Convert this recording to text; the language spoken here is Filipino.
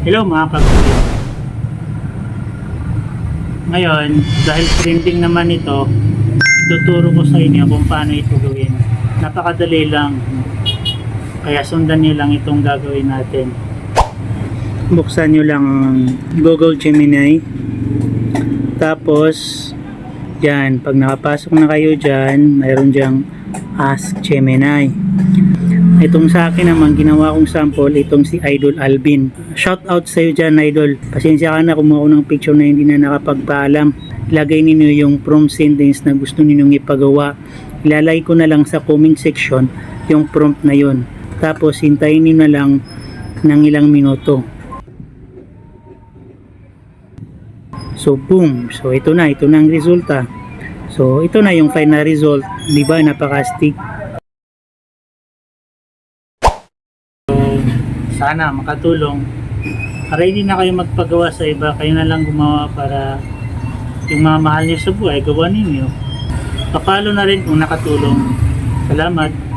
Hello mga kapatid. Ngayon, dahil trending naman ito, tuturo ko sa inyo kung paano ito gawin. Napakadali lang. Kaya sundan nyo lang itong gagawin natin. Buksan nyo lang ang Google Gemini. Tapos, yan, pag nakapasok na kayo dyan, mayroon dyang Ask Gemini. Itong sa akin naman, ginawa kong sample, itong si Idol Alvin. Shout out sa iyo dyan, Idol. Pasensya ka na kumuha ko ng picture na hindi na nakapagpaalam. Ilagay ninyo yung prompt sentence na gusto ninyong ipagawa. Ilalagay ko na lang sa comment section yung prompt na yon. Tapos, hintayin niyo na lang ng ilang minuto. So, boom. So, ito na ang resulta. So, ito na yung final result. Diba, napaka-stick. Sana makatulong. Para hindi na kayo magpagawa sa iba, kayo na lang gumawa para yung mga mahal niyo sa buhay, gawa ninyo. Papalo na rin kung nakatulong. Salamat.